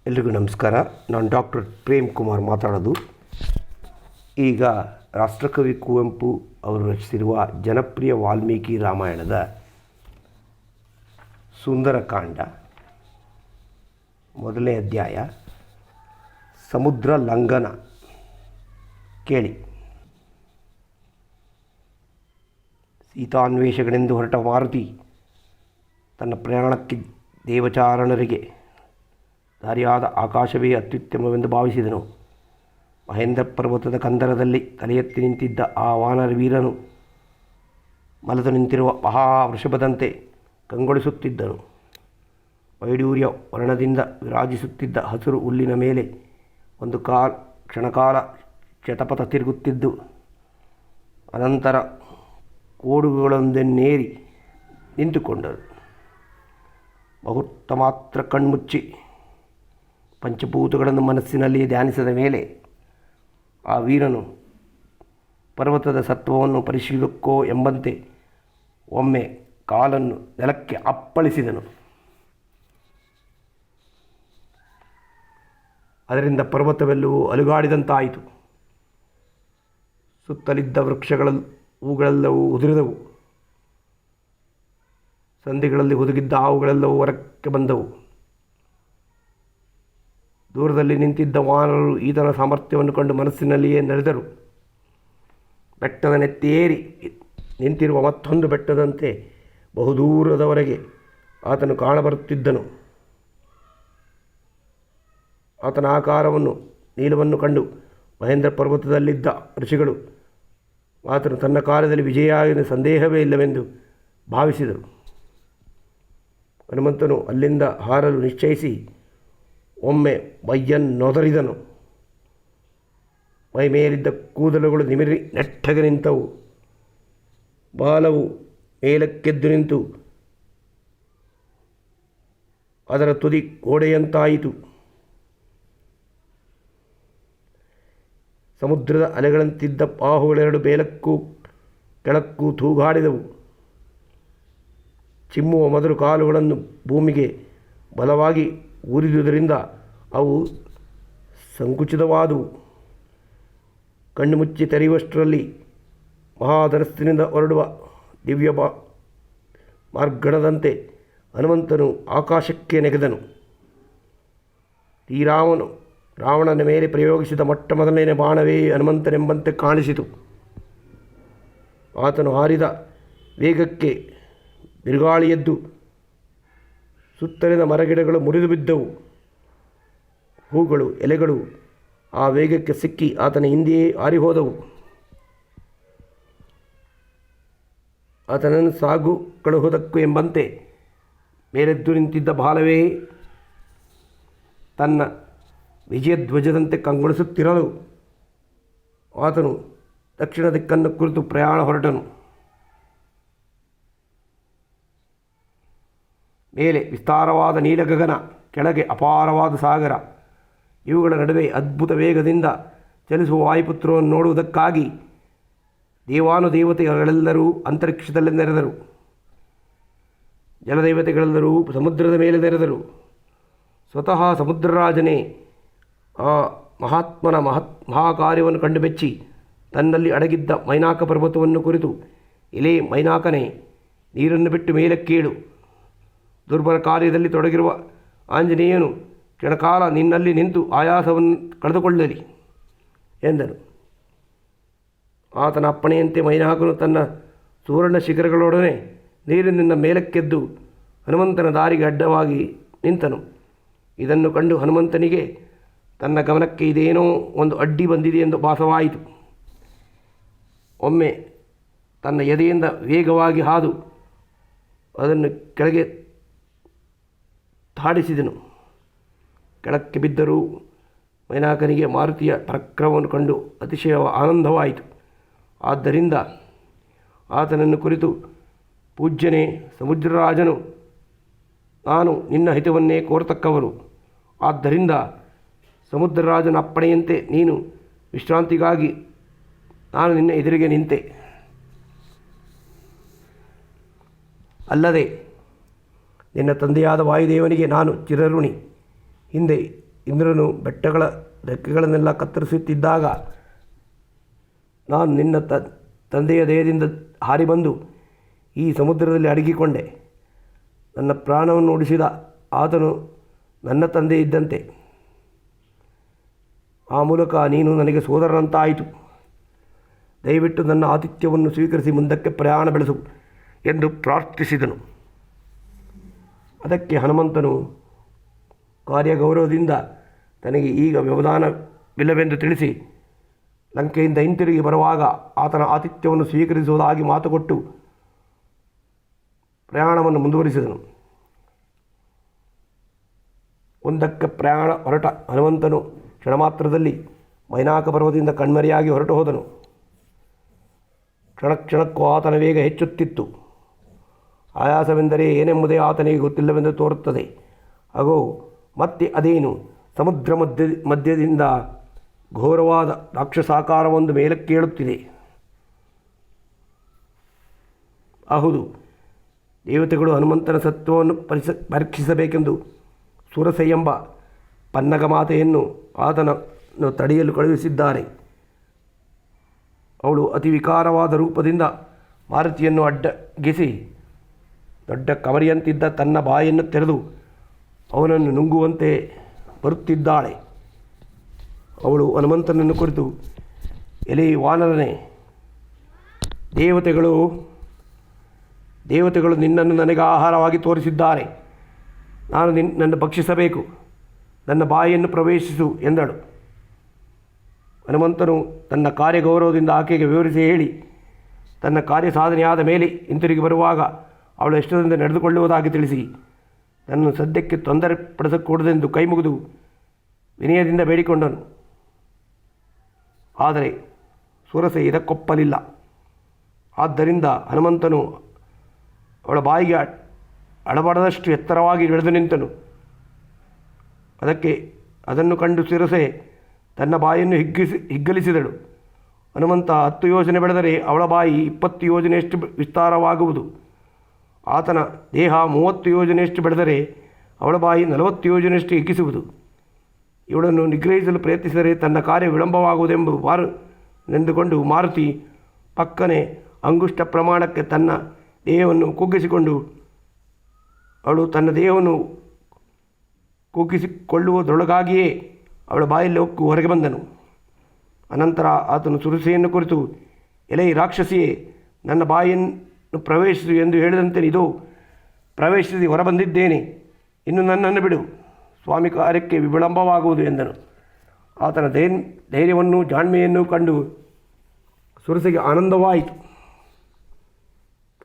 ಎಲ್ರಿಗೂ ನಮಸ್ಕಾರ. ನಾನು ಡಾಕ್ಟರ್ ಪ್ರೇಮ್ ಕುಮಾರ್ ಮಾತಾಡೋದು. ಈಗ ರಾಷ್ಟ್ರಕವಿ ಕುವೆಂಪು ಅವರು ರಚಿಸಿರುವ ಜನಪ್ರಿಯ ವಾಲ್ಮೀಕಿ ರಾಮಾಯಣದ ಸುಂದರಕಾಂಡ ಮೊದಲನೇ ಅಧ್ಯಾಯ ಸಮುದ್ರ ಲಂಘನ ಕೇಳಿ. ಸೀತಾನ್ವೇಷಗಳೆಂದು ಹೊರಟ ಮಾರುತಿ ತನ್ನ ಪ್ರಯಾಣಕ್ಕೆ ದೇವಚಾರಣರಿಗೆ ದಾರಿಯಾದ ಆಕಾಶವೇ ಅತ್ಯುತ್ತಮವೆಂದು ಭಾವಿಸಿದನು. ಮಹೇಂದ್ರ ಪರ್ವತದ ಕಂದರದಲ್ಲಿ ತಲೆ ಎತ್ತಿ ನಿಂತಿದ್ದ ಆ ವಾನರ ವೀರನು ಮಲದು ನಿಂತಿರುವ ಮಹಾವೃಷಭದಂತೆ ಕಂಗೊಳಿಸುತ್ತಿದ್ದನು. ವೈಡೂರ್ಯ ವರ್ಣದಿಂದ ವಿರಾಜಿಸುತ್ತಿದ್ದ ಹಸಿರು ಹುಲ್ಲಿನ ಮೇಲೆ ಒಂದು ಕ್ಷಣಕಾಲ ಶತಪಥ ತಿರುಗುತ್ತಿದ್ದು ಅನಂತರ ಕೋಡುಗಳೊಂದನ್ನೇರಿ ನಿಂತುಕೊಂಡರು. ಮುಹೂರ್ತ ಮಾತ್ರ ಕಣ್ಮುಚ್ಚಿ ಪಂಚಭೂತಗಳನ್ನು ಮನಸ್ಸಿನಲ್ಲಿ ಧ್ಯಾನಿಸಿದ ಮೇಲೆ ಆ ವೀರನು ಪರ್ವತದ ಸತ್ವವನ್ನು ಪರಿಶೀಲಿಸಕ್ಕೋ ಎಂಬಂತೆ ಒಮ್ಮೆ ಕಾಲನ್ನು ನೆಲಕ್ಕೆ ಅಪ್ಪಳಿಸಿದನು. ಅದರಿಂದ ಪರ್ವತವೆಲ್ಲವೂ ಅಲುಗಾಡಿದಂತಾಯಿತು. ಸುತ್ತಲಿದ್ದ ಹೂಗಳೆಲ್ಲವೂ ಉದುರಿದವು. ಸಂಧಿಗಳಲ್ಲಿ ಹುದುಗಿದ್ದ ಹಾವುಗಳೆಲ್ಲವೂ ಹೊರಕ್ಕೆ ಬಂದವು. ದೂರದಲ್ಲಿ ನಿಂತಿದ್ದ ವಾನರರು ಈತನ ಸಾಮರ್ಥ್ಯವನ್ನು ಕಂಡು ಮನಸ್ಸಿನಲ್ಲಿಯೇ ನಡೆದರು. ಬೆಟ್ಟದ ನೆತ್ತೇರಿ ನಿಂತಿರುವ ಮತ್ತೊಂದು ಬೆಟ್ಟದಂತೆ ಬಹುದೂರದವರೆಗೆ ಆತನು ಕಾಣಬರುತ್ತಿದ್ದನು. ಆತನ ಆಕಾರವನ್ನು ನೀಲವನ್ನು ಕಂಡು ಮಹೇಂದ್ರ ಪರ್ವತದಲ್ಲಿದ್ದ ಋಷಿಗಳು ಆತನು ತನ್ನ ಕಾರ್ಯದಲ್ಲಿ ವಿಜಯಿಯಾಗಿನ ಸಂದೇಹವೇ ಇಲ್ಲವೆಂದು ಭಾವಿಸಿದರು. ಹನುಮಂತನು ಅಲ್ಲಿಂದ ಹಾರಲು ನಿಶ್ಚಯಿಸಿ ಒಮ್ಮೆ ಮೈಯನ್ನೊದರಿದನು. ಮೈ ಮೇಲಿದ್ದ ಕೂದಲುಗಳು ನಿಮಿರಿ ನೆಟ್ಟಗೆ ನಿಂತವು. ಬಾಲವು ಮೇಲಕ್ಕೆದ್ದು ನಿಂತು ಅದರ ತುದಿ ಗೋಡೆಯಂತಾಯಿತು. ಸಮುದ್ರದ ಅಲೆಗಳಂತಿದ್ದ ಬಾಹುಗಳೆರಡು ಮೇಲಕ್ಕೂ ಕೆಳಕ್ಕೂ ತೂಗಾಡಿದವು. ಚಿಮ್ಮುವ ಮೊದಲು ಕಾಲುಗಳನ್ನು ಭೂಮಿಗೆ ಬಲವಾಗಿ ಊರಿದುದರಿಂದ ಅವು ಸಂಕುಚಿತವಾದವು. ಕಣ್ಣು ಮುಚ್ಚಿ ತೆರೆಯುವಷ್ಟರಲ್ಲಿ ಮಹಾಧನಸ್ಸಿನಿಂದ ಹೊರಡುವ ದಿವ್ಯ ಮಾರ್ಗಣದಂತೆ ಹನುಮಂತನು ಆಕಾಶಕ್ಕೆ ನೆಗೆದನು. ರಾವಣನ ಮೇಲೆ ಪ್ರಯೋಗಿಸಿದ ಮೊಟ್ಟ ಮೊದಲನೇ ಬಾಣವೇ ಹನುಮಂತನೆಂಬಂತೆ ಕಾಣಿಸಿತು. ಆತನು ಹಾರಿದ ವೇಗಕ್ಕೆ ಬಿರುಗಾಳಿ ಎದ್ದು ಸುತ್ತಲಿನ ಮರಗಿಡಗಳು ಮುರಿದು ಬಿದ್ದವು. ಹೂಗಳು ಎಲೆಗಳು ಆ ವೇಗಕ್ಕೆ ಸಿಕ್ಕಿ ಆತನ ಹಿಂದೆಯೇ ಹಾರಿಹೋದವು. ಆತನನ್ನು ಸಾಗು ಕಳುಹುವುದಕ್ಕೂ ಎಂಬಂತೆ ಮೇಲೆದ್ದು ನಿಂತಿದ್ದ ಬಾಲವೇ ತನ್ನ ವಿಜಯಧ್ವಜದಂತೆ ಕಂಗೊಳಿಸುತ್ತಿರಲು ಆತನು ದಕ್ಷಿಣ ದಿಕ್ಕನ್ನು ಕುರಿತು ಪ್ರಯಾಣ ಹೊರಟನು. ಮೇಲೆ ವಿಸ್ತಾರವಾದ ನೀಲಗಗನ, ಕೆಳಗೆ ಅಪಾರವಾದ ಸಾಗರ. ಇವುಗಳ ನಡುವೆ ಅದ್ಭುತ ವೇಗದಿಂದ ಚಲಿಸುವ ವಾಯುಪುತ್ರವನ್ನು ನೋಡುವುದಕ್ಕಾಗಿ ದೇವಾನುದೇವತೆಗಳೆಲ್ಲರೂ ಅಂತರಿಕ್ಷದಲ್ಲಿ ನೆರೆದರು. ಜಲದೇವತೆಗಳೆಲ್ಲರೂ ಸಮುದ್ರದ ಮೇಲೆ ನೆರೆದರು. ಸ್ವತಃ ಸಮುದ್ರರಾಜನೇ ಆ ಮಹಾತ್ಮನ ಮಹಾಕಾರ್ಯವನ್ನು ಕಂಡು ಬೆಚ್ಚಿ ತನ್ನಲ್ಲಿ ಅಡಗಿದ್ದ ಮೈನಾಕ ಪರ್ವತವನ್ನು ಕುರಿತು, ಇಲೇ ಮೈನಾಕನೇ, ನೀರನ್ನು ಬಿಟ್ಟು ಮೇಲಕ್ಕೇಳು. ದುರ್ಬಲ ಕಾರ್ಯದಲ್ಲಿ ತೊಡಗಿರುವ ಆಂಜನೇಯನು ಕ್ಷಣಕಾಲ ನಿನ್ನಲ್ಲಿ ನಿಂತು ಆಯಾಸವನ್ನು ಕಳೆದುಕೊಳ್ಳಲಿ ಎಂದನು. ಆತನ ಅಪ್ಪಣೆಯಂತೆ ಮೈನಾಕನು ತನ್ನ ಸುವರ್ಣ ಶಿಖರಗಳೊಡನೆ ನೀರಿನಿಂದ ಮೇಲಕ್ಕೆದ್ದು ಹನುಮಂತನ ದಾರಿಗೆ ಅಡ್ಡವಾಗಿ ನಿಂತನು. ಇದನ್ನು ಕಂಡು ಹನುಮಂತನಿಗೆ ತನ್ನ ಗಮನಕ್ಕೆ ಇದೇನೋ ಒಂದು ಅಡ್ಡಿ ಬಂದಿದೆ ಎಂದು ಭಾಸವಾಯಿತು. ಒಮ್ಮೆ ತನ್ನ ಎದೆಯಿಂದ ವೇಗವಾಗಿ ಹಾದು ಅದನ್ನು ಕೆಳಗೆ ತಾಡಿಸಿದನು. ಕೆಳಕ್ಕೆ ಬಿದ್ದರೂ ಮೈನಾಕನಿಗೆ ಮಾರುತಿಯ ಪರಾಕ್ರಮವನ್ನು ಕಂಡು ಅತಿಶಯ ಆನಂದವಾಯಿತು. ಆದ್ದರಿಂದ ಆತನನ್ನು ಕುರಿತು, ಪೂಜ್ಯನೇ ಸಮುದ್ರರಾಜನು, ನಾನು ನಿನ್ನ ಹಿತವನ್ನೇ ಕೋರತಕ್ಕವರು. ಆದ್ದರಿಂದ ಸಮುದ್ರರಾಜನ ಅಪ್ಪಣೆಯಂತೆ ನೀನು ವಿಶ್ರಾಂತಿಗಾಗಿ ನಾನು ನಿನ್ನ ಎದುರಿಗೆ ನಿಂತೆ. ಅಲ್ಲದೆ ನಿನ್ನ ತಂದೆಯಾದ ವಾಯುದೇವನಿಗೆ ನಾನು ಚಿರಋಣಿ. ಹಿಂದೆ ಇಂದ್ರನು ಬೆಟ್ಟಗಳ ರೆಕ್ಕೆಗಳನ್ನೆಲ್ಲ ಕತ್ತರಿಸುತ್ತಿದ್ದಾಗ ನಾನು ನಿನ್ನ ತಂದೆಯ ದೇಹದಿಂದ ಹಾರಿ ಬಂದು ಈ ಸಮುದ್ರದಲ್ಲಿ ಅಡಗಿಕೊಂಡೆ. ನನ್ನ ಪ್ರಾಣವನ್ನು ಉಳಿಸಿದ ಆತನು ನನ್ನ ತಂದೆ ಇದ್ದಂತೆ. ಆ ಮೂಲಕ ನೀನು ನನಗೆ ಸೋದರನಂತಾಯಿತು. ದಯವಿಟ್ಟು ನನ್ನ ಆತಿಥ್ಯವನ್ನು ಸ್ವೀಕರಿಸಿ ಮುಂದಕ್ಕೆ ಪ್ರಯಾಣ ಬೆಳೆಸು ಎಂದು ಪ್ರಾರ್ಥಿಸಿದನು. ಅದಕ್ಕೆ ಹನುಮಂತನು ಕಾರ್ಯಗೌರವದಿಂದ ತನಗೆ ಈಗ ವ್ಯವಧಾನವಿಲ್ಲವೆಂದು ತಿಳಿಸಿ ಲಂಕೆಯಿಂದ ಹಿಂತಿರುಗಿ ಬರುವಾಗ ಆತನ ಆತಿಥ್ಯವನ್ನು ಸ್ವೀಕರಿಸುವುದಾಗಿ ಮಾತುಕೊಟ್ಟು ಪ್ರಯಾಣವನ್ನು ಮುಂದುವರಿಸಿದನು. ಒಂದಕ್ಕೆ ಪ್ರಯಾಣ ಹೊರಟ ಹನುಮಂತನು ಕ್ಷಣಮಾತ್ರದಲ್ಲಿ ಮೈನಾಕ ಪರ್ವತದಿಂದ ಕಣ್ಮರೆಯಾಗಿ ಹೊರಟು ಹೋದನು. ಕ್ಷಣಕ್ಕೂ ಆತನ ವೇಗ ಹೆಚ್ಚುತ್ತಿತ್ತು. ಆಯಾಸವೆಂದರೆ ಏನೆಂಬುದೇ ಆತನಿಗೆ ಗೊತ್ತಿಲ್ಲವೆಂದು ತೋರುತ್ತದೆ. ಅಗೋ ಮತ್ತೆ ಅದೇನು, ಸಮುದ್ರ ಮಧ್ಯದಿಂದ ಘೋರವಾದ ರಾಕ್ಷಸಾಕಾರವೊಂದು ಮೇಲಕ್ಕೇಳುತ್ತಿದೆ. ಹೌದು, ದೇವತೆಗಳು ಹನುಮಂತನ ಸತ್ವವನ್ನು ಪರೀಕ್ಷಿಸಬೇಕೆಂದು ಸುರಸೆ ಎಂಬ ಪನ್ನಗ ಮಾತೆಯನ್ನು ಆತನನ್ನು ತಡೆಯಲು ಕಳುಹಿಸಿದ್ದಾರೆ. ಅವಳು ಅತಿ ವಿಕಾರವಾದ ರೂಪದಿಂದ ಮಾರುತಿಯನ್ನು ಅಡ್ಡಗಿಸಿ ದೊಡ್ಡ ಕಮರಿಯಂತಿದ್ದ ತನ್ನ ಬಾಯನ್ನು ತೆರೆದು ಅವನನ್ನು ನುಂಗುವಂತೆ ಬರುತ್ತಿದ್ದಾಳೆ. ಅವಳು ಹನುಮಂತನನ್ನು ಕುರಿತು, ಎಲೆ ವಾನರನೇ, ದೇವತೆಗಳು ನಿನ್ನನ್ನು ನನಗೆ ಆಹಾರವಾಗಿ ತೋರಿಸಿದ್ದಾರೆ. ನಾನು ನಿನ್ನನ್ನು ಭಕ್ಷಿಸಬೇಕು. ನನ್ನ ಬಾಯಿಯನ್ನು ಪ್ರವೇಶಿಸು ಎಂದಳು. ಹನುಮಂತನು ತನ್ನ ಕಾರ್ಯಗೌರವದಿಂದ ಆಕೆಗೆ ವಿವರಿಸಿ ಹೇಳಿ ತನ್ನ ಕಾರ್ಯ ಸಾಧನೆಯಾದ ಮೇಲೆ ಹಿಂತಿರುಗಿ ಬರುವಾಗ ಅವಳು ಎಷ್ಟರಿಂದ ನಡೆದುಕೊಳ್ಳುವುದಾಗಿ ತಿಳಿಸಿ ತನ್ನನ್ನು ಸದ್ಯಕ್ಕೆ ತೊಂದರೆ ಪಡಿಸಕೂಡದೆಂದು ಕೈಮುಗಿದು ವಿನಯದಿಂದ ಬೇಡಿಕೊಂಡನು. ಆದರೆ ಸುರಸೆ ಇದಕ್ಕೊಪ್ಪಲಿಲ್ಲ. ಆದ್ದರಿಂದ ಹನುಮಂತನು ಅವಳ ಬಾಯಿಗೆ ಅಡಬಡದಷ್ಟು ಎತ್ತರವಾಗಿ ಬೆಳೆದು ನಿಂತನು. ಅದನ್ನು ಕಂಡು ಸುರಸೆ ತನ್ನ ಬಾಯನ್ನು ಹಿಗ್ಗಲಿಸಿದಳು. ಹನುಮಂತ 10 ಯೋಜನೆ ಬೆಳೆದರೆ ಅವಳ ಬಾಯಿ 20 ಯೋಜನೆಯಷ್ಟು ವಿಸ್ತಾರವಾಗುವುದು. ಆತನ ದೇಹ 30 ಯೋಜನೆಯಷ್ಟು ಬೆಳೆದರೆ ಅವಳ ಬಾಯಿ 40 ಯೋಜನೆಯಷ್ಟು ಹಿಗ್ಗಿಸುವುದು. ಇವಳನ್ನು ನಿಗ್ರಹಿಸಲು ಪ್ರಯತ್ನಿಸಿದರೆ ತನ್ನ ಕಾರ್ಯ ವಿಳಂಬವಾಗುವುದೆಂಬುದೆಂದುಕೊಂಡು ಮಾರುತಿ ಪಕ್ಕನೆ ಅಂಗುಷ್ಟ ಪ್ರಮಾಣಕ್ಕೆ ತನ್ನ ದೇಹವನ್ನು ಕುಗ್ಗಿಸಿಕೊಂಡು ಅವಳು ತನ್ನ ದೇಹವನ್ನು ಕುಗ್ಗಿಸಿಕೊಳ್ಳುವುದರೊಳಗಾಗಿಯೇ ಅವಳ ಬಾಯಲ್ಲಿ ಹೊಕ್ಕು ಹೊರಗೆ ಬಂದನು. ಅನಂತರ ಆತನು ಸುರಸೆಯನ್ನು ಕುರಿತು, ಎಲೆ ರಾಕ್ಷಸಿಯೇ, ನನ್ನ ಬಾಯಿಯನ್ನು ಪ್ರವೇಶಿಸು ಎಂದು ಹೇಳಿದಂತೆ ಇದೋ ಪ್ರವೇಶಿಸಿ ಹೊರಬಂದಿದ್ದೇನೆ. ಇನ್ನು ನನ್ನನ್ನು ಬಿಡು, ಸ್ವಾಮಿ ಕಾರ್ಯಕ್ಕೆ ವಿಳಂಬವಾಗುವುದು ಎಂದನು. ಆತನ ಧೈರ್ಯವನ್ನು ಜಾಣ್ಮೆಯನ್ನು ಕಂಡು ಸುರಸೆಗೆ ಆನಂದವಾಯಿತು.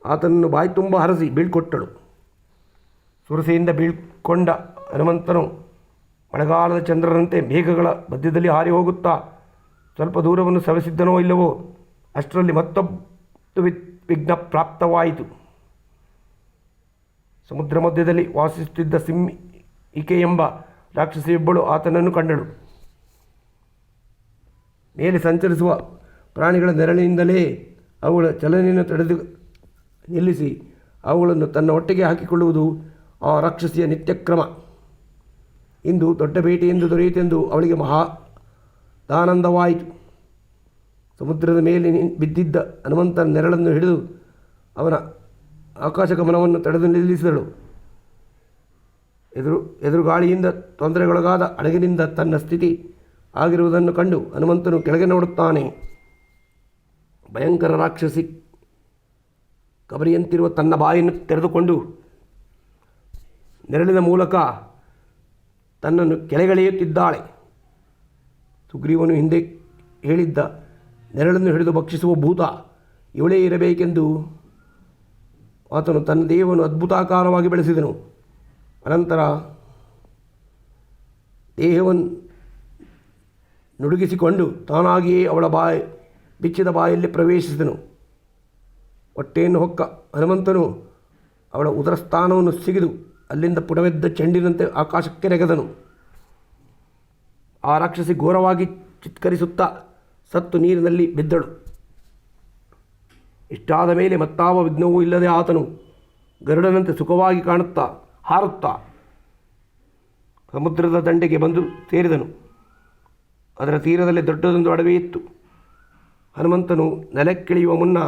ಆತನನ್ನು ಬಾಯಿ ತುಂಬ ಹರಸಿ ಬೀಳ್ಕೊಟ್ಟಳು. ಸುರಸೆಯಿಂದ ಬೀಳ್ಕೊಂಡ ಹನುಮಂತನು ಮಳೆಗಾಲದ ಚಂದ್ರನಂತೆ ಮೇಘಗಳ ಮಧ್ಯದಲ್ಲಿ ಹಾರಿ ಹೋಗುತ್ತಾ ಸ್ವಲ್ಪ ದೂರವನ್ನು ಸವೆಸಿದ್ದನೋ ಇಲ್ಲವೋ ಅಷ್ಟರಲ್ಲಿ ಮತ್ತೊಂದು ವಿಘ್ನ ಪ್ರಾಪ್ತವಾಯಿತು. ಸಮುದ್ರ ಮಧ್ಯದಲ್ಲಿ ವಾಸಿಸುತ್ತಿದ್ದ ಸಿಂಹಿಕೆ ಎಂಬ ರಾಕ್ಷಸಿಯೊಬ್ಬಳು ಆತನನ್ನು ಕಂಡಳು. ಮೇಲೆ ಸಂಚರಿಸುವ ಪ್ರಾಣಿಗಳ ನೆರಳಿನಿಂದಲೇ ಅವುಗಳ ಚಲನೆಯನ್ನು ತಡೆದು ನಿಲ್ಲಿಸಿ ಅವುಗಳನ್ನು ತನ್ನ ಹೊಟ್ಟೆಗೆ ಹಾಕಿಕೊಳ್ಳುವುದು ಆ ರಾಕ್ಷಸಿಯ ನಿತ್ಯಕ್ರಮ. ಇಂದು ದೊಡ್ಡ ಬೇಟೆಯೆಂದು ದೊರೆಯಿತೆಂದು ಅವಳಿಗೆ ಮಹಾದಾನಂದವಾಯಿತು. ಸಮುದ್ರದ ಮೇಲೆ ಬಿದ್ದಿದ್ದ ಹನುಮಂತನ ನೆರಳನ್ನು ಹಿಡಿದು ಅವನ ಆಕಾಶಗಮನವನ್ನು ತಡೆದು ನಿಲ್ಲಿಸಿದಳು. ಎದುರುಗಾಳಿಯಿಂದ ತೊಂದರೆಗೊಳಗಾದ ಹಡಗಿನಿಂದ ತನ್ನ ಸ್ಥಿತಿ ಆಗಿರುವುದನ್ನು ಕಂಡು ಹನುಮಂತನು ಕೆಳಗೆ ನೋಡುತ್ತಾನೆ. ಭಯಂಕರ ರಾಕ್ಷಸಿ ಕಬರಿಯಂತಿರುವ ತನ್ನ ಬಾಯನ್ನು ತೆರೆದುಕೊಂಡು ನೆರಳಿನ ಮೂಲಕ ತನ್ನನ್ನು ಕೆಳಗೆಳೆಯುತ್ತಿದ್ದಾಳೆ. ಸುಗ್ರೀವನು ಹಿಂದೆ ಹೇಳಿದ್ದ ನೆರಳನ್ನು ಹಿಡಿದು ಭಕ್ಷಿಸುವ ಭೂತ ಇವಳೇ ಇರಬೇಕೆಂದು ಆತನು ತನ್ನ ದೇಹವನ್ನು ಅದ್ಭುತಾಕಾರವಾಗಿ ಬೆಳೆಸಿದನು. ಅನಂತರ ದೇಹವನ್ನು ನುಡುಗಿಸಿಕೊಂಡು ತಾನಾಗಿಯೇ ಅವಳ ಬಿಚ್ಚಿದ ಬಾಯಲ್ಲಿ ಪ್ರವೇಶಿಸಿದನು. ಹೊಟ್ಟೆಯನ್ನು ಹೊಕ್ಕ ಹನುಮಂತನು ಅವಳ ಉದರಸ್ಥಾನವನ್ನು ಸಿಗಿದು ಅಲ್ಲಿಂದ ಪುಟವೆದ್ದ ಚೆಂಡಿನಂತೆ ಆಕಾಶಕ್ಕೆ ನೆಗೆದನು. ಆ ರಾಕ್ಷಸಿ ಘೋರವಾಗಿ ಚಿತ್ಕರಿಸುತ್ತಾ ಸತ್ತು ನೀರಿನಲ್ಲಿ ಬಿದ್ದಳು. ಇಷ್ಟಾದ ಮೇಲೆ ಮತ್ತಾವ ವಿಘ್ನವೂ ಇಲ್ಲದೆ ಆತನು ಗರುಡನಂತೆ ಸುಖವಾಗಿ ಹಾರುತ್ತಾ ಸಮುದ್ರದ ದಂಡೆಗೆ ಬಂದು ಸೇರಿದನು. ಅದರ ತೀರದಲ್ಲಿ ದೊಡ್ಡದೊಂದು ಅಡವಿ ಇತ್ತು. ಹನುಮಂತನು ನೆಲಕ್ಕಿಳಿಯುವ ಮುನ್ನ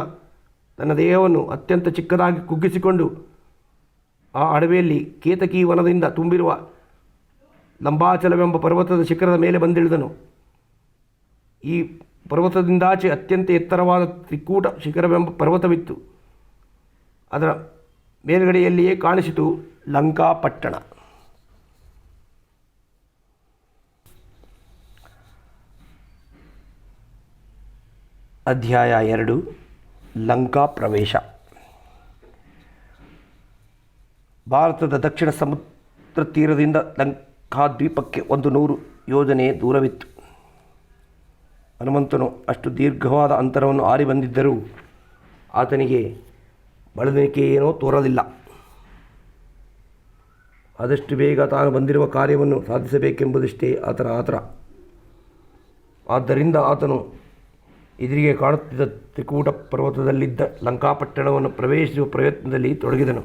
ತನ್ನ ದೇಹವನ್ನು ಅತ್ಯಂತ ಚಿಕ್ಕದಾಗಿ ಕುಗ್ಗಿಸಿಕೊಂಡು ಆ ಅಡವಿಯಲ್ಲಿ ಕೇತಕಿ ವನದಿಂದ ತುಂಬಿರುವ ಲಂಬಾಚಲವೆಂಬ ಪರ್ವತದ ಶಿಖರದ ಮೇಲೆ ಬಂದಿಳಿದನು. ಈ ಪರ್ವತದಿಂದಾಚೆ ಅತ್ಯಂತ ಎತ್ತರವಾದ ತ್ರಿಕೂಟ ಶಿಖರವೆಂಬ ಪರ್ವತವಿತ್ತು. ಅದರ ಮೇಲ್ಗಡೆಯಲ್ಲಿಯೇ ಕಾಣಿಸಿತು ಲಂಕಾಪಟ್ಟಣ. ಅಧ್ಯಾಯ 2 ಲಂಕಾ ಪ್ರವೇಶ. ಭಾರತದ ದಕ್ಷಿಣ ಸಮುದ್ರ ತೀರದಿಂದ ಲಂಕಾದ್ವೀಪಕ್ಕೆ 100 ಯೋಜನೆ ದೂರವಿತ್ತು. ಹನುಮಂತನು ಅಷ್ಟು ದೀರ್ಘವಾದ ಅಂತರವನ್ನು ಹಾರಿ ಬಂದಿದ್ದರೂ ಆತನಿಗೆ ಬಳಲಿಕೆ ಏನೋ ತೋರಲಿಲ್ಲ. ಆದಷ್ಟು ಬೇಗ ತಾನು ಬಂದಿರುವ ಕಾರ್ಯವನ್ನು ಸಾಧಿಸಬೇಕೆಂಬುದಷ್ಟೇ ಆತನ ಆತರ. ಆದ್ದರಿಂದ ಆತನು ಎದುರಿಗೆ ಕಾಣುತ್ತಿದ್ದ ತ್ರಿಕೂಟ ಪರ್ವತದಲ್ಲಿದ್ದ ಲಂಕಾಪಟ್ಟಣವನ್ನು ಪ್ರವೇಶಿಸುವ ಪ್ರಯತ್ನದಲ್ಲಿ ತೊಡಗಿದನು.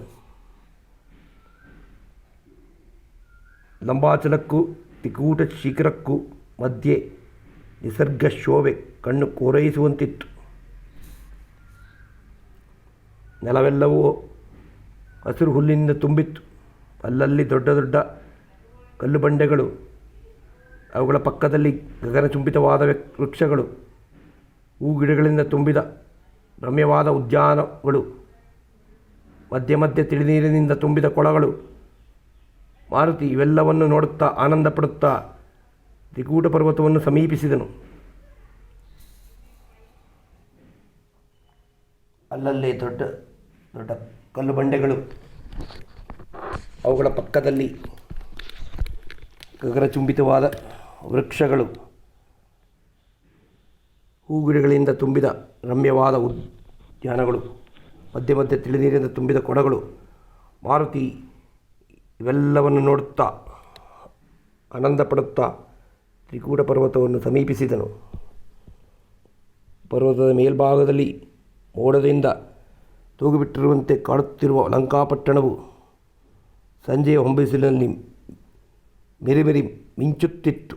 ಲಂಬಾಚಲಕ್ಕೂ ತ್ರಿಕೂಟ ಶಿಖರಕ್ಕೂ ಮಧ್ಯೆ ನಿಸರ್ಗ ಶೋಭೆ ಕಣ್ಣು ಕೋರೈಸುವಂತಿತ್ತು. ನೆಲವೆಲ್ಲವೂ ಹಸಿರು ಹುಲ್ಲಿನಿಂದ ತುಂಬಿತ್ತು. ಅಲ್ಲಲ್ಲಿ ದೊಡ್ಡ ದೊಡ್ಡ ಕಲ್ಲು ಬಂಡೆಗಳು, ಅವುಗಳ ಪಕ್ಕದಲ್ಲಿ ಗಗನಚುಂಬಿತವಾದ ವೃಕ್ಷಗಳು, ಹೂಗಿಡಗಳಿಂದ ತುಂಬಿದ ರಮ್ಯವಾದ ಉದ್ಯಾನಗಳು, ಮಧ್ಯೆ ಮಧ್ಯೆ ತಿಳಿನೀರಿನಿಂದ ತುಂಬಿದ ಕೊಳಗಳು. ಮಾರುತಿ ಇವೆಲ್ಲವನ್ನು ನೋಡುತ್ತಾ ಆನಂದ ಪಡುತ್ತಾ ತ್ರಿಕೂಟ ಪರ್ವತವನ್ನು ಸಮೀಪಿಸಿದನು. ಅಲ್ಲಲ್ಲೇ ದೊಡ್ಡ ದೊಡ್ಡ ಕಲ್ಲು ಬಂಡೆಗಳು, ಅವುಗಳ ಪಕ್ಕದಲ್ಲಿ ಗಗನಚುಂಬಿತವಾದ ವೃಕ್ಷಗಳು, ಹೂಗಿಡಗಳಿಂದ ತುಂಬಿದ ರಮ್ಯವಾದ ಉದ್ಯಾನಗಳು, ಮಧ್ಯೆ ಮಧ್ಯೆ ತಿಳಿನೀರಿನಿಂದ ತುಂಬಿದ ಕೊಳಗಳು. ಮಾರುತಿ ಇವೆಲ್ಲವನ್ನು ನೋಡುತ್ತಾ ಆನಂದ ಪಡುತ್ತಾ ತ್ರಿಕೂಟ ಪರ್ವತವನ್ನು ಸಮೀಪಿಸಿದನು. ಪರ್ವತದ ಮೇಲ್ಭಾಗದಲ್ಲಿ ಮೋಡದಿಂದ ತೂಗುಬಿಟ್ಟಿರುವಂತೆ ಕಾಣುತ್ತಿರುವ ಲಂಕಾಪಟ್ಟಣವು ಸಂಜೆಯ ಹೊಂಬಿಸಿಲಿನಲ್ಲಿ ಮೆರಿಮೆರಿ ಮಿಂಚುತ್ತಿತ್ತು.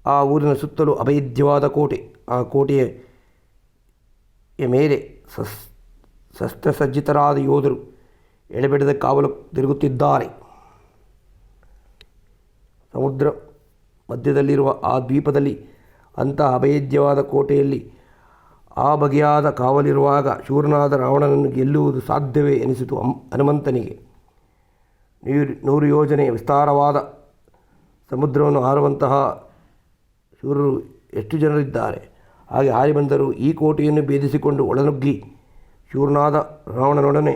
ಆ ಊರಿನ ಸುತ್ತಲೂ ಅಭೇದ್ಯವಾದ ಕೋಟೆ. ಆ ಕೋಟೆಯ ಮೇಲೆ ಶಸ್ತ್ರಸಜ್ಜಿತರಾದ ಯೋಧರು ಎಳೆಬಿಡದ ಕಾವಲು ತಿರುಗುತ್ತಿದ್ದಾರೆ. ಸಮುದ್ರ ಮಧ್ಯದಲ್ಲಿರುವ ಆ ದ್ವೀಪದಲ್ಲಿ ಅಂತಹ ಅಭೇದ್ಯವಾದ ಕೋಟೆಯಲ್ಲಿ ಆ ಬಗೆಯಾದ ಕಾವಲಿರುವಾಗ ಶೂರನಾದ ರಾವಣನನ್ನು ಗೆಲ್ಲುವುದು ಸಾಧ್ಯವೇ ಎನಿಸಿತು ಹನುಮಂತನಿಗೆ. 100 ಯೋಜನೆ ವಿಸ್ತಾರವಾದ ಸಮುದ್ರವನ್ನು ಹಾರುವಂತಹ ಶೂರರು ಎಷ್ಟು ಜನರಿದ್ದಾರೆ? ಹಾಗೆ ಹಾರಿ ಬಂದರೂ ಈ ಕೋಟೆಯನ್ನು ಭೇದಿಸಿಕೊಂಡು ಒಳನುಗ್ಗಿ ಶೂರನಾದ ರಾವಣನೊಡನೆ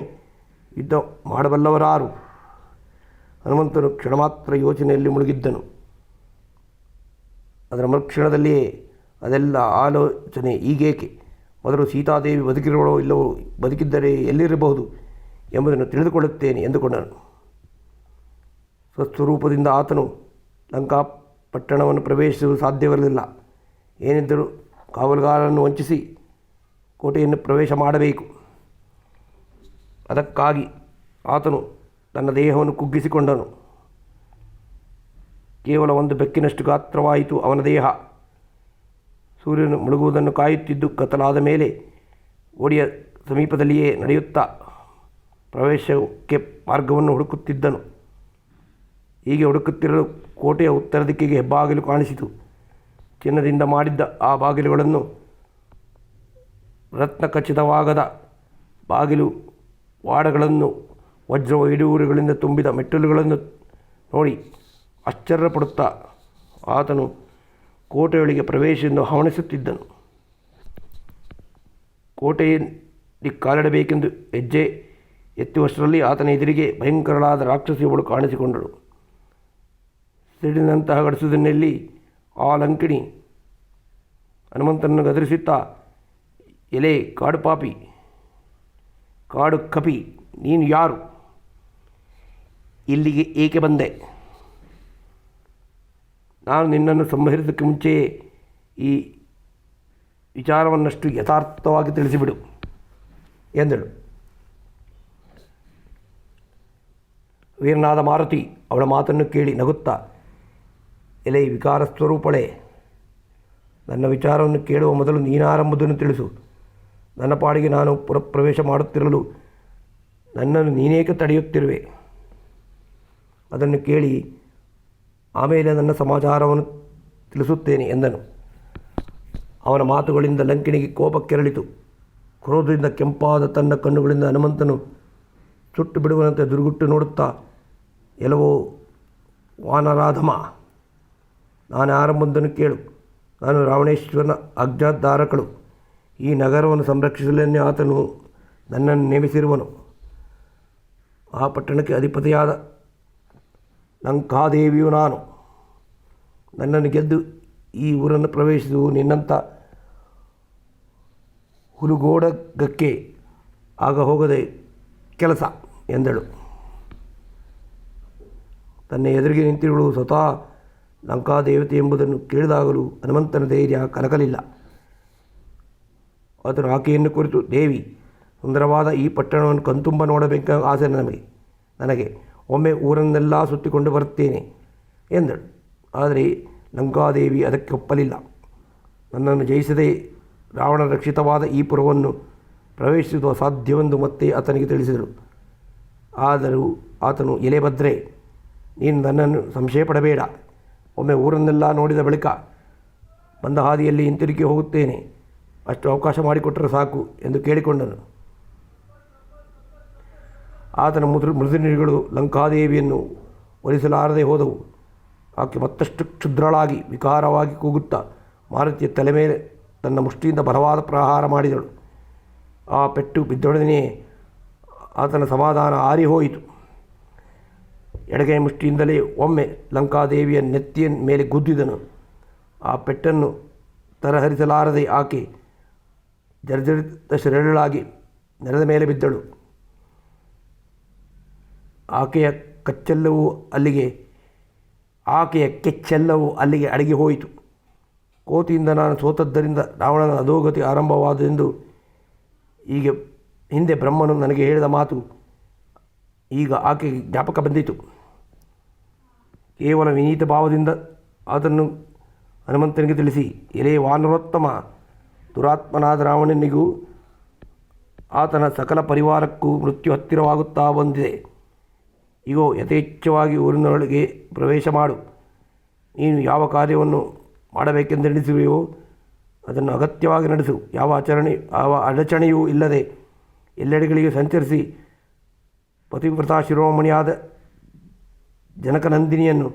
ಯುದ್ಧ ಮಾಡಬಲ್ಲವರಾರು? ಹನುಮಂತನು ಕ್ಷಣಮಾತ್ರ ಯೋಚನೆಯಲ್ಲಿ ಮುಳುಗಿದ್ದನು. ಅದರ ಮರುಕ್ಷಣದಲ್ಲಿಯೇ ಅದೆಲ್ಲ ಆಲೋಚನೆ ಈಗೇಕೆ? ಮೊದಲು ಸೀತಾದೇವಿ ಬದುಕಿರುವಳೋ ಇಲ್ಲವೋ, ಬದುಕಿದ್ದರೆ ಎಲ್ಲಿರಬಹುದು ಎಂಬುದನ್ನು ತಿಳಿದುಕೊಳ್ಳುತ್ತೇನೆ ಎಂದುಕೊಂಡನು. ಸ್ವಸ್ವರೂಪದಿಂದ ಆತನು ಲಂಕಾಪಟ್ಟಣವನ್ನು ಪ್ರವೇಶಿಸಲು ಸಾಧ್ಯವಿರಲಿಲ್ಲ. ಏನಿದ್ದರೂ ಕಾವಲುಗಾರರನ್ನು ವಂಚಿಸಿ ಕೋಟೆಯನ್ನು ಪ್ರವೇಶ ಮಾಡಬೇಕು. ಅದಕ್ಕಾಗಿ ಆತನು ತನ್ನ ದೇಹವನ್ನು ಕುಗ್ಗಿಸಿಕೊಂಡನು. ಕೇವಲ ಒಂದು ಬೆಕ್ಕಿನಷ್ಟು ಗಾತ್ರವಾಯಿತು ಅವನ ದೇಹ. ಸೂರ್ಯನು ಮುಳುಗುವುದನ್ನು ಕಾಯುತ್ತಿದ್ದು ಕತ್ತಲಾದ ಮೇಲೆ ಗೋಡೆಯ ಸಮೀಪದಲ್ಲಿಯೇ ನಡೆಯುತ್ತಾ ಪ್ರವೇಶಕ್ಕೆ ಮಾರ್ಗವನ್ನು ಹುಡುಕುತ್ತಿದ್ದನು. ಹೀಗೆ ಹುಡುಕುತ್ತಿರಲು ಕೋಟೆಯ ಉತ್ತರ ದಿಕ್ಕಿಗೆ ಹೆಬ್ಬಾಗಿಲು ಕಾಣಿಸಿತು. ಚಿನ್ನದಿಂದ ಮಾಡಿದ್ದ ಆ ಬಾಗಿಲುಗಳನ್ನು, ರತ್ನ ಖಚಿತವಾಗದ ಬಾಗಿಲು ವಾಡಗಳನ್ನು, ವಜ್ರ ವೈಡೂರ್ಯಗಳಿಂದ ತುಂಬಿದ ಮೆಟ್ಟಿಲುಗಳನ್ನು ನೋಡಿ ಆಶ್ಚರ್ಯಪಡುತ್ತಾ ಆತನು ಕೋಟೆಯೊಳಗೆ ಪ್ರವೇಶಿಸಲು ಹವಣಿಸುತ್ತಿದ್ದನು. ಕೋಟೆಯಲ್ಲಿ ಕಾಲಿಡಬೇಕೆಂದು ಹೆಜ್ಜೆ ಎತ್ತುವಷ್ಟರಲ್ಲಿ ಆತನ ಎದುರಿಗೆ ಭಯಂಕರಳಾದ ರಾಕ್ಷಸಿಯೊಬ್ಬಳು ಕಾಣಿಸಿಕೊಂಡಳು. ಸಿಡಿಲಿನಂತಹ ಗಡಿಸುವುದನ್ನೆಲ್ಲಿ ಆ ಲಂಕಿಣಿ ಹನುಮಂತನನ್ನು ಗದರಿಸುತ್ತಾ, ಎಲೆ ಕಾಡು ಪಾಪಿ, ಕಾಡು ಕಪಿ, ನೀನು ಯಾರು? ಇಲ್ಲಿಗೆ ಏಕೆ ಬಂದೆ? ನಾನು ನಿನ್ನನ್ನು ಸಂಹರಿಸೋಕ್ಕೆ ಮುಂಚೆಯೇ ಈ ವಿಚಾರವನ್ನಷ್ಟು ಯಥಾರ್ಥವಾಗಿ ತಿಳಿಸಿಬಿಡು ಎಂದಳು. ವೀರನಾದ ಮಾರುತಿ ಅವಳ ಮಾತನ್ನು ಕೇಳಿ ನಗುತ್ತಾ, ಎಲೆ ವಿಕಾರ ಸ್ವರೂಪಳೆ, ನನ್ನ ವಿಚಾರವನ್ನು ಕೇಳುವ ಮೊದಲು ನೀನಾರೆಂಬುದನ್ನು ತಿಳಿಸು. ನನ್ನ ಪಾಡಿಗೆ ನಾನು ಪ್ರವೇಶ ಮಾಡುತ್ತಿರಲು ನನ್ನನ್ನು ನೀನೇಕೆ ತಡೆಯುತ್ತಿರುವೆ? ಅದನ್ನು ಕೇಳಿ ಆಮೇಲೆ ನನ್ನ ಸಮಾಚಾರವನ್ನು ತಿಳಿಸುತ್ತೇನೆ ಎಂದನು. ಅವನ ಮಾತುಗಳಿಂದ ಲಂಕಿಣಿಗೆ ಕೋಪ ಕೆರಳಿತು. ಕ್ರೋಧದಿಂದ ಕೆಂಪಾದ ತನ್ನ ಕಣ್ಣುಗಳಿಂದ ಹನುಮಂತನು ಸುಟ್ಟು ಬಿಡುವಂತೆ ದುರ್ಗುಟ್ಟು ನೋಡುತ್ತಾ, ಎಲ್ಲವೋ ವಾನರಾಧಮ, ನಾನು ಯಾರೆಂಬುದನ್ನು ಕೇಳು. ನಾನು ರಾವಣೇಶ್ವರನ ಆಜ್ಞಾಧಾರಕಳು. ಈ ನಗರವನ್ನು ಸಂರಕ್ಷಿಸಲನ್ನೇ ಆತನು ನನ್ನನ್ನು ನೇಮಿಸಿರುವನು. ಆ ಪಟ್ಟಣಕ್ಕೆ ಅಧಿಪತಿಯಾದ ಲಂಕಾದೇವಿಯು ನಾನು. ನನ್ನನ್ನು ಗೆದ್ದು ಈ ಊರನ್ನು ಪ್ರವೇಶಿಸುವು ನಿನ್ನಂಥ ಹುಲುಗೋಡಗಕ್ಕೆ ಆಗ ಹೋಗದೆ ಕೆಲಸ ಎಂದಳು. ತನ್ನ ಎದುರಿಗೆ ನಿಂತಿರುಳು ಸ್ವತಃ ಲಂಕಾದೇವತೆ ಎಂಬುದನ್ನು ಕೇಳಿದಾಗಲೂ ಹನುಮಂತನ ಧೈರ್ಯ ಕಲಕಲಿಲ್ಲ. ಆತನು ಆಕೆಯನ್ನು ಕುರಿತು, ದೇವಿ, ಸುಂದರವಾದ ಈ ಪಟ್ಟಣವನ್ನು ಕಣ್ತುಂಬ ನೋಡಬೇಕೆಂಬ ಆಸೆ ನನಗೆ ಒಮ್ಮೆ ಊರನ್ನೆಲ್ಲ ಸುತ್ತಿಕೊಂಡು ಬರುತ್ತೇನೆ ಎಂದಳು. ಆದರೆ ಲಂಕಾದೇವಿ ಅದಕ್ಕೆ ಒಪ್ಪಲಿಲ್ಲ. ನನ್ನನ್ನು ಜಯಿಸದೆ ರಾವಣ ರಕ್ಷಿತವಾದ ಈ ಪುರವನ್ನು ಪ್ರವೇಶಿಸುವುದು ಅಸಾಧ್ಯವೆಂದು ಮತ್ತೆ ಆತನಿಗೆ ತಿಳಿಸಿದಳು. ಆದರೂ ಆತನು, ಎಲೆ ಭದ್ರೆ, ನೀನು ನನ್ನನ್ನು ಸಂಶಯ ಪಡಬೇಡ. ಒಮ್ಮೆ ಊರನ್ನೆಲ್ಲ ನೋಡಿದ ಬಳಿಕ ಬಂದ ಹಾದಿಯಲ್ಲಿ ಹಿಂತಿರುಗಿ ಹೋಗುತ್ತೇನೆ. ಅಷ್ಟು ಅವಕಾಶ ಮಾಡಿಕೊಟ್ಟರೆ ಸಾಕು ಎಂದು ಕೇಳಿಕೊಂಡನು. ಆತನ ಮೃದುನಿಗಳು ಲಂಕಾದೇವಿಯನ್ನು ಒಲಿಸಲಾರದೆ ಹೋದವು. ಆಕೆ ಮತ್ತಷ್ಟು ಕ್ಷುದ್ರಳಾಗಿ ವಿಕಾರವಾಗಿ ಕೂಗುತ್ತಾ ಮಾರುತಿಯ ತಲೆ ಮೇಲೆ ತನ್ನ ಮುಷ್ಟಿಯಿಂದ ಬಲವಾದ ಪ್ರಹಾರ ಮಾಡಿದಳು. ಆ ಪೆಟ್ಟು ಬಿದ್ದೊಡನೆಯೇ ಆತನ ಸಮಾಧಾನ ಆರಿಹೋಯಿತು. ಎಡಗೈ ಮುಷ್ಟಿಯಿಂದಲೇ ಒಮ್ಮೆ ಲಂಕಾದೇವಿಯ ನೆತ್ತಿಯ ಮೇಲೆ ಗುದ್ದಿದನು. ಆ ಪೆಟ್ಟನ್ನು ತರಹರಿಸಲಾರದೆ ಆಕೆ ಜರ್ಜರಿತ ಶರೀರಳಾಗಿ ನೆಲದ ಮೇಲೆ ಬಿದ್ದಳು. ಆಕೆಯ ಕೆಚ್ಚೆಲ್ಲವೂ ಅಲ್ಲಿಗೆ ಅಡಗಿ ಹೋಯಿತು. ಕೋತಿಯಿಂದ ನಾನು ಸೋತದ್ದರಿಂದ ರಾವಣನ ಅಧೋಗತಿ ಆರಂಭವಾದೆಂದು ಹಿಂದೆ ಬ್ರಹ್ಮನು ನನಗೆ ಹೇಳಿದ ಮಾತು ಈಗ ಆಕೆಗೆ ಜ್ಞಾಪಕ ಬಂದಿತು. ಕೇವಲ ವಿನೀತ ಭಾವದಿಂದ ಅದನ್ನು ಹನುಮಂತನಿಗೆ ತಿಳಿಸಿ, ಎಲೆ ವಾನರೋತ್ತಮ, ದುರಾತ್ಮನಾದ ರಾವಣನಿಗೂ ಆತನ ಸಕಲ ಪರಿವಾರಕ್ಕೂ ಮೃತ್ಯು ಹತ್ತಿರವಾಗುತ್ತಾ ಬಂದಿದೆ. ಇಗೋ, ಯಥೇಚ್ಛವಾಗಿ ಊರಿನೊಳಗೆ ಪ್ರವೇಶ ಮಾಡು. ನೀನು ಯಾವ ಕಾರ್ಯವನ್ನು ಮಾಡಬೇಕೆಂದೆಣಿಸುವೆಯೋ ಅದನ್ನು ಅಗತ್ಯವಾಗಿ ನಡೆಸು. ಯಾವ ಅಡಚಣೆಯೂ ಇಲ್ಲದೆ ಎಲ್ಲೆಡೆಗಳಿಗೆ ಸಂಚರಿಸಿ ಪತಿವ್ರತಾ ಶಿರೋಮಣಿಯಾದ ಜನಕನಂದಿನಿಯನ್ನು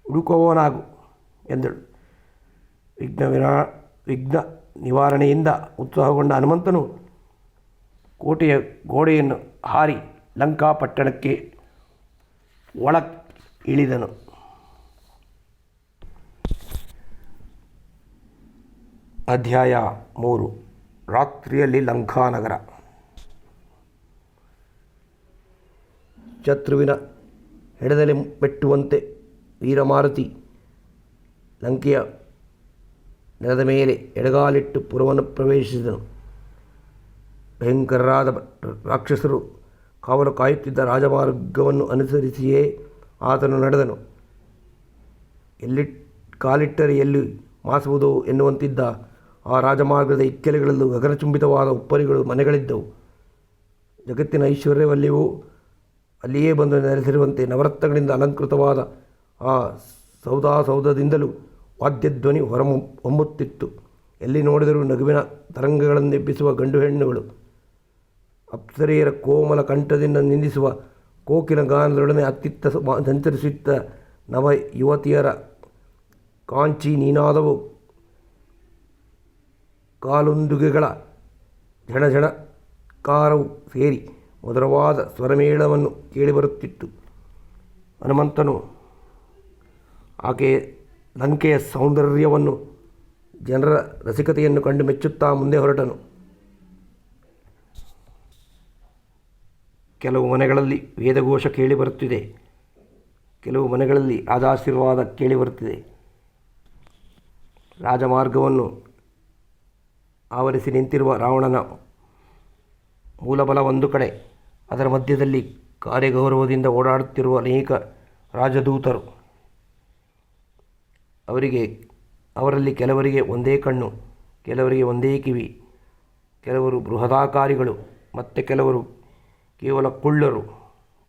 ಹುಡುಕುವವನಾಗು ಎಂದಳು. ವಿಘ್ನ ನಿವಾರಣೆಯಿಂದ ಉತ್ಸಾಹಗೊಂಡ ಹನುಮಂತನು ಕೋಟೆಯ ಗೋಡೆಯನ್ನು ಹಾರಿ ಲಂಕಾಪಟ್ಟಣಕ್ಕೆ ಒಳ ಇಳಿದನು. ಅಧ್ಯಾಯ 3. ರಾತ್ರಿಯಲ್ಲಿ ಲಂಕಾನಗರ. ಶತ್ರುವಿನ ಹೆಡೆದಲ್ಲಿ ಮೆಟ್ಟುವಂತೆ ವೀರಮಾರುತಿ ಲಂಕೆಯ ನೆಲದ ಮೇಲೆ ಎಡಗಾಲಿಟ್ಟು ಪುರವನ್ನು ಪ್ರವೇಶಿಸಿದನು. ಭಯಂಕರರಾದ ರಾಕ್ಷಸರು ಕಾವಲು ಕಾಯುತ್ತಿದ್ದ ರಾಜಮಾರ್ಗವನ್ನು ಅನುಸರಿಸಿಯೇ ಆತನು ನಡೆದನು. ಕಾಲಿಟ್ಟರೆ ಎಲ್ಲಿ ಮಾಸುವುದೋ ಎನ್ನುವಂತಿದ್ದ ಆ ರಾಜಮಾರ್ಗದ ಇಕ್ಕೆಲೆಗಳಲ್ಲೂ ಗಗನಚುಂಬಿತವಾದ ಉಪ್ಪರಿಗಳು ಮನೆಗಳಿದ್ದವು. ಜಗತ್ತಿನ ಐಶ್ವರ್ಯವಲ್ಲಿಯೂ ಅಲ್ಲಿಯೇ ಬಂದು ನೆಲೆಸಿರುವಂತೆ ನವರತ್ನಗಳಿಂದ ಅಲಂಕೃತವಾದ ಆ ಸೌಧದಿಂದಲೂ ವಾದ್ಯಧ್ವನಿ ಹೊಮ್ಮುತ್ತಿತ್ತು. ಎಲ್ಲಿ ನೋಡಿದರೂ ನಗುವಿನ ತರಂಗಗಳನ್ನೆಬ್ಬಿಸುವ ಗಂಡು ಹೆಣ್ಣುಗಳು, ಅಪ್ಸರೆಯರ ಕೋಮಲ ಕಂಠದಿಂದ ನಿಂದಿಸುವ ಕೋಕಿಲ ಗಾನದೊಡನೆ ಅತ್ತಿತ್ತ ಸಂಚರಿಸುತ್ತ ನವ ಯುವತಿಯರ ಕಾಂಚಿ ನೀನಾದವು ಕಾಲುಂದುಗೆಗಳ ಝಣಝಣಕಾರವು ಸೇರಿ ಮಧುರವಾದ ಸ್ವರಮೇಳವನ್ನು ಕೇಳಿಬರುತ್ತಿತ್ತು. ಹನುಮಂತನು ಲಂಕೆಯ ಸೌಂದರ್ಯವನ್ನು, ಜನರ ರಸಿಕತೆಯನ್ನು ಕಂಡು ಮೆಚ್ಚುತ್ತಾ ಮುಂದೆ ಹೊರಟನು. ಕೆಲವು ಮನೆಗಳಲ್ಲಿ ವೇದಘೋಷ ಕೇಳಿಬರುತ್ತಿದೆ, ಕೆಲವು ಮನೆಗಳಲ್ಲಿ ಆದಾಶೀರ್ವಾದ ಕೇಳಿಬರುತ್ತಿದೆ. ರಾಜಮಾರ್ಗವನ್ನು ಆವರಿಸಿ ನಿಂತಿರುವ ರಾವಣನ ಮೂಲಬಲ ಒಂದು ಕಡೆ, ಅದರ ಮಧ್ಯದಲ್ಲಿ ಕಾರ್ಯಗೌರವದಿಂದ ಓಡಾಡುತ್ತಿರುವ ಅನೇಕ ರಾಜದೂತರು. ಅವರಲ್ಲಿ ಕೆಲವರಿಗೆ ಒಂದೇ ಕಣ್ಣು, ಕೆಲವರಿಗೆ ಒಂದೇ ಕಿವಿ, ಕೆಲವರು ಬೃಹದಾಕಾರಿಗಳು, ಮತ್ತು ಕೆಲವರು ಕೇವಲ ಕುಳ್ಳರು.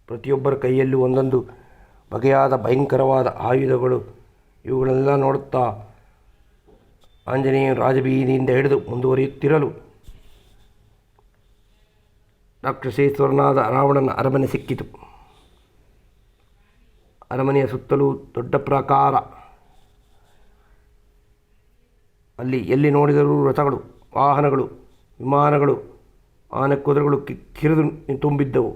ಪ್ರತಿಯೊಬ್ಬರ ಕೈಯಲ್ಲೂ ಒಂದೊಂದು ಬಗೆಯಾದ ಭಯಂಕರವಾದ ಆಯುಧಗಳು. ಇವುಗಳೆಲ್ಲ ನೋಡುತ್ತಾ ಆಂಜನೇಯ ರಾಜಬೀದಿಯಿಂದ ಹಿಡಿದು ಮುಂದುವರಿಯುತ್ತಿರಲು ರಾಕ್ಷಸೇಶ್ವರನಾದ ರಾವಣನ ಅರಮನೆ ಸಿಕ್ಕಿತು. ಅರಮನೆಯ ಸುತ್ತಲೂ ದೊಡ್ಡ ಪ್ರಾಕಾರ. ಅಲ್ಲಿ ಎಲ್ಲಿ ನೋಡಿದರೂ ರಥಗಳು, ವಾಹನಗಳು, ವಿಮಾನಗಳು, ಆನೆ ಕುದುರೆಗಳು ಕಿರಿದು ತುಂಬಿದ್ದವು.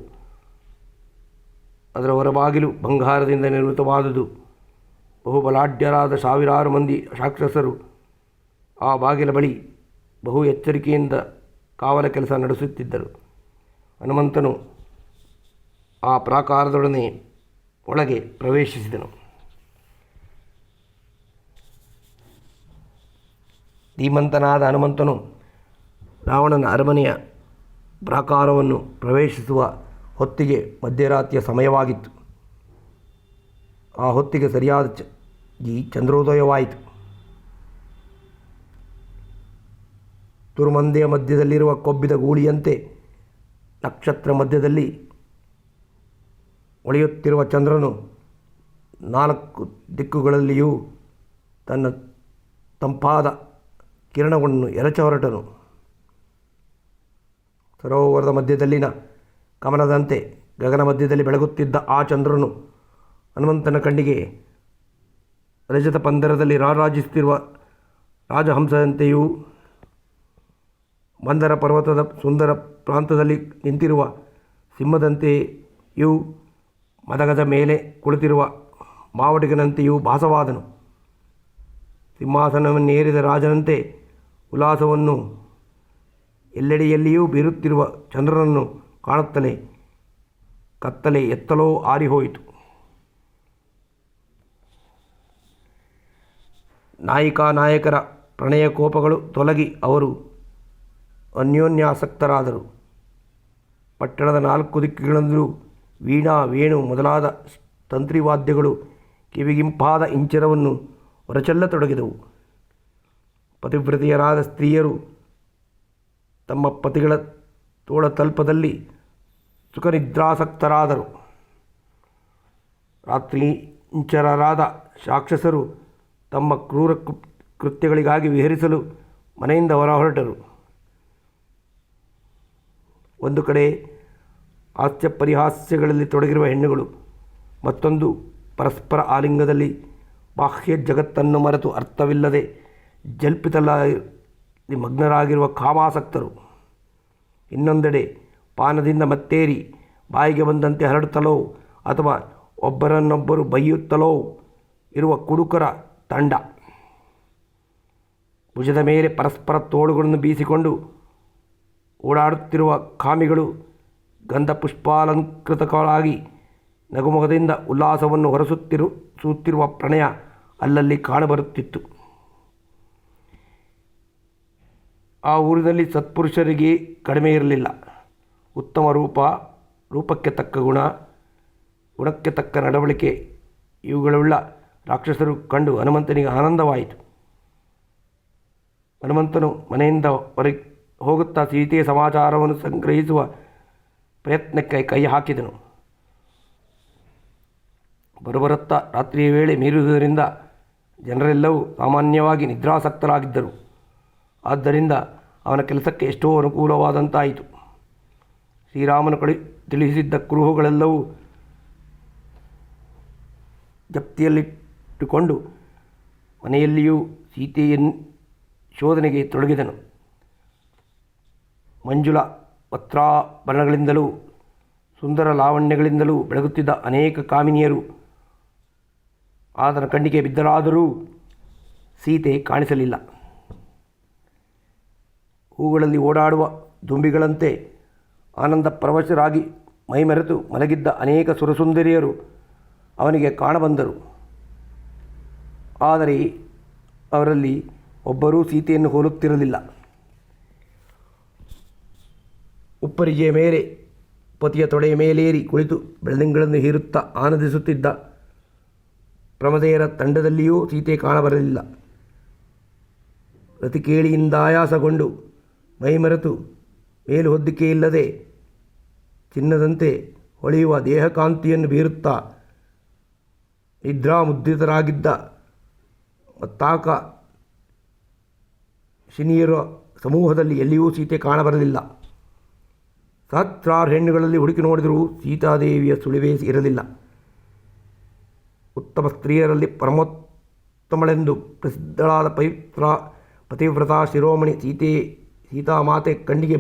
ಅದರ ಹೊರಬಾಗಿಲು ಬಂಗಾರದಿಂದ ನಿರ್ಮಿತವಾದುದು. ಬಹುಬಲಾಢ್ಯರಾದ ಸಾವಿರಾರು ಮಂದಿ ರಾಕ್ಷಸರು ಆ ಬಾಗಿಲ ಬಳಿ ಬಹು ಎಚ್ಚರಿಕೆಯಿಂದ ಕಾವಲ ಕೆಲಸ ನಡೆಸುತ್ತಿದ್ದರು. ಹನುಮಂತನು ಆ ಪ್ರಾಕಾರದೊಡನೆ ಒಳಗೆ ಪ್ರವೇಶಿಸಿದನು. ಧೀಮಂತನಾದ ಹನುಮಂತನು ರಾವಣನ ಅರಮನೆಯ ಪ್ರಾಕಾರವನ್ನು ಪ್ರವೇಶಿಸುವ ಹೊತ್ತಿಗೆ ಮಧ್ಯರಾತ್ರಿಯ ಸಮಯವಾಗಿತ್ತು. ಆ ಹೊತ್ತಿಗೆ ಸರಿಯಾದ ಚಂದ್ರೋದಯವಾಯಿತು. ತುರುಮಂದೆಯ ಮಧ್ಯದಲ್ಲಿರುವ ಕೊಬ್ಬಿದ ಗೂಳಿಯಂತೆ ನಕ್ಷತ್ರ ಮಧ್ಯದಲ್ಲಿ ಹೊಳೆಯುತ್ತಿರುವ ಚಂದ್ರನು 4 ದಿಕ್ಕುಗಳಲ್ಲಿಯೂ ತನ್ನ ತಂಪಾದ ಕಿರಣವನ್ನು ಎರಚ ಹೊರಟನು. ಸರೋವರದ ಮಧ್ಯದಲ್ಲಿನ ಕಮಲದಂತೆ ಗಗನ ಮಧ್ಯದಲ್ಲಿ ಬೆಳಗುತ್ತಿದ್ದ ಆ ಚಂದ್ರನು ಹನುಮಂತನ ಕಣ್ಣಿಗೆ ರಜತ ಪಂದರದಲ್ಲಿ ರಾರಾಜಿಸುತ್ತಿರುವ ರಾಜಹಂಸದಂತೆಯೂ, ಮಂದರ ಪರ್ವತದ ಸುಂದರ ಪ್ರಾಂತದಲ್ಲಿ ನಿಂತಿರುವ ಸಿಂಹದಂತೆಯೂ, ಮದಗದ ಮೇಲೆ ಕುಳಿತಿರುವ ಮಾವಟಿಗನಂತೆಯೂ ಭಾಸವಾದನು. ಸಿಂಹಾಸನವನ್ನೇರಿದ ರಾಜನಂತೆ ಉಲ್ಲಾಸವನ್ನು ಎಲ್ಲೆಡೆಯಲ್ಲಿಯೂ ಬೀರುತ್ತಿರುವ ಚಂದ್ರನನ್ನು ಕಾಣುತ್ತಲೇ ಕತ್ತಲೆ ಎತ್ತಲೋ ಆರಿಹೋಯಿತು. ನಾಯಕರ ಪ್ರಣಯ ಕೋಪಗಳು ತೊಲಗಿ ಅವರು ಅನ್ಯೋನ್ಯಾಸಕ್ತರಾದರು. ಪಟ್ಟಣದ 4 ದಿಕ್ಕುಗಳಲ್ಲೂ ವೀಣಾ, ವೇಣು ಮೊದಲಾದ ತಂತ್ರಿವಾದ್ಯಗಳು ಕಿವಿಗಿಂಪಾದ ಇಂಚರವನ್ನು ಹೊರಚೆಲ್ಲತೊಡಗಿದವು. ಪತಿವ್ರತೆಯರಾದ ಸ್ತ್ರೀಯರು ತಮ್ಮ ಪತಿಗಳ ತೋಳತಲ್ಪದಲ್ಲಿ ಸುಖನಿದ್ರಾಸಕ್ತರಾದರು. ರಾತ್ರಿಂಚರರಾದ ರಾಕ್ಷಸರು ತಮ್ಮ ಕ್ರೂರ ಕೃತ್ಯಗಳಿಗಾಗಿ ವಿಹರಿಸಲು ಮನೆಯಿಂದ ಹೊರಟರು. ಒಂದು ಕಡೆ ಹಾಸ್ಯ ಪರಿಹಾಸ್ಯಗಳಲ್ಲಿ ತೊಡಗಿರುವ ಹೆಣ್ಣುಗಳು, ಮತ್ತೊಂದು ಪರಸ್ಪರ ಆಲಿಂಗದಲ್ಲಿ ಬಾಹ್ಯ ಜಗತ್ತನ್ನು ಮರೆತು ಅರ್ಥವಿಲ್ಲದೆ ಜಲ್ಪಿತಲ್ಲಿ ಮಗ್ನರಾಗಿರುವ ಕಾಮಾಸಕ್ತರು. ಇನ್ನೊಂದೆಡೆ ಪಾನದಿಂದ ಮತ್ತೇರಿ ಬಾಯಿಗೆ ಬಂದಂತೆ ಹರಡುತ್ತಲೋ ಅಥವಾ ಒಬ್ಬರನ್ನೊಬ್ಬರು ಬೈಯುತ್ತಲೋ ಇರುವ ಕುಡುಕರ ತಂಡ. ಭುಜದ ಮೇಲೆ ಪರಸ್ಪರ ತೋಳುಗಳನ್ನು ಬೀಸಿಕೊಂಡು ಓಡಾಡುತ್ತಿರುವ ಕಾಮಿಗಳು ಗಂಧಪುಷ್ಪಾಲಂಕೃತಗಳಾಗಿ ನಗುಮೊಗದಿಂದ ಉಲ್ಲಾಸವನ್ನು ಹೊರಸುತ್ತಿರುವ ಪ್ರಣಯ ಅಲ್ಲಲ್ಲಿ ಕಾಣಬರುತ್ತಿತ್ತು. ಆ ಊರಿನಲ್ಲಿ ಸತ್ಪುರುಷರಿಗೆ ಕಡಿಮೆ ಇರಲಿಲ್ಲ. ಉತ್ತಮ ರೂಪಕ್ಕೆ ತಕ್ಕ ಗುಣ, ಗುಣಕ್ಕೆ ತಕ್ಕ ನಡವಳಿಕೆ ಇವುಗಳುಳ್ಳ ರಾಕ್ಷಸರು ಕಂಡು ಹನುಮಂತನಿಗೆ ಆನಂದವಾಯಿತು. ಹನುಮಂತನು ಮನೆಯಿಂದ ಹೊರಗೆ ಹೋಗುತ್ತಾ ಸೀತೆಯ ಸಮಾಚಾರವನ್ನು ಸಂಗ್ರಹಿಸುವ ಪ್ರಯತ್ನಕ್ಕೆ ಕೈ ಹಾಕಿದನು. ಬರುಬರುತ್ತಾ ರಾತ್ರಿಯ ವೇಳೆ ಮೀರುವುದರಿಂದ ಜನರೆಲ್ಲವೂ ಸಾಮಾನ್ಯವಾಗಿ ನಿದ್ರಾಸಕ್ತರಾಗಿದ್ದರು. ಆದ್ದರಿಂದ ಅವನ ಕೆಲಸಕ್ಕೆ ಎಷ್ಟೋ ಅನುಕೂಲವಾದಂತಾಯಿತು. ಶ್ರೀರಾಮನು ತಿಳಿಸಿದ್ದ ಕುರುಹುಗಳೆಲ್ಲವೂ ಜಪ್ತಿಯಲ್ಲಿಟ್ಟುಕೊಂಡು ಮನೆಯಲ್ಲಿಯೂ ಸೀತೆಯನ್ನು ಶೋಧನೆಗೆ ತೊಡಗಿದನು. ಮಂಜುಳ ವಸ್ತ್ರಾಭರಣಗಳಿಂದಲೂ ಸುಂದರ ಲಾವಣ್ಯಗಳಿಂದಲೂ ಬೆಳಗುತ್ತಿದ್ದ ಅನೇಕ ಕಾಮಿನಿಯರು ಆತನ ಕಣ್ಣಿಗೆ ಬಿದ್ದರಾದರೂ ಸೀತೆ ಕಾಣಿಸಲಿಲ್ಲ. ಹೂಗಳಲ್ಲಿ ಓಡಾಡುವ ದುಂಬಿಗಳಂತೆ ಆನಂದ ಪರವಶರಾಗಿ ಮೈಮರೆತು ಮಲಗಿದ್ದ ಅನೇಕ ಸುರಸುಂದರಿಯರು ಅವನಿಗೆ ಕಾಣಬಂದರು. ಆದರೆ ಅವರಲ್ಲಿ ಒಬ್ಬರೂ ಸೀತೆಯನ್ನು ಹೋಲುತ್ತಿರಲಿಲ್ಲ. ಉಪ್ಪರಿಗೆಯ ಮೇಲೆ ಪತಿಯ ತೊಡೆಯ ಮೇಲೇರಿ ಕುಳಿತು ಬೆಳದಿಂಗಳನ್ನು ಹೀರುತ್ತಾ ಆನಂದಿಸುತ್ತಿದ್ದ ಪ್ರಮದೆಯರ ತಂಡದಲ್ಲಿಯೂ ಸೀತೆ ಕಾಣಬರಲಿಲ್ಲ. ರತಿಕೇಳಿಯಿಂದ ಆಯಾಸಗೊಂಡು ಮೈಮರೆತು ಮೇಲು ಹೊದ್ದಿಕೆಯಿಲ್ಲದೆ ಚಿನ್ನದಂತೆ ಹೊಳೆಯುವ ದೇಹಕಾಂತಿಯನ್ನು ಬೀರುತ್ತಾ ನಿದ್ರಾಮುದ್ರಿತರಾಗಿದ್ದ ಮತ್ತಾಕ ಶಿನಿಯರ ಸಮೂಹದಲ್ಲಿ ಎಲ್ಲಿಯೂ ಸೀತೆ ಕಾಣಬರಲಿಲ್ಲ. ಸಹಸ್ರಾರು ಹೆಣ್ಣುಗಳಲ್ಲಿ ಹುಡುಕಿ ನೋಡಿದರೂ ಸೀತಾದೇವಿಯ ಸುಳಿವೇ ಇರಲಿಲ್ಲ. ಉತ್ತಮ ಸ್ತ್ರೀಯರಲ್ಲಿ ಪರಮೋತ್ತಮಳೆಂದು ಪ್ರಸಿದ್ಧಳಾದ ಪತಿವ್ರತಾ ಶಿರೋಮಣಿ ಸೀತಾಮಾತೆ ಕಣ್ಣಿಗೆ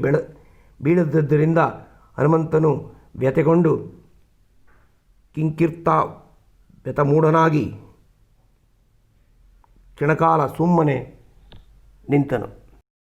ಬೀಳದಿದ್ದರಿಂದ ಹನುಮಂತನು ವ್ಯಥೆಗೊಂಡು ಕಿಂಕಿರ್ತಾ ವ್ಯತಮೂಢನಾಗಿ ಕ್ಷಣಕಾಲ ಸುಮ್ಮನೆ ನಿಂತನು.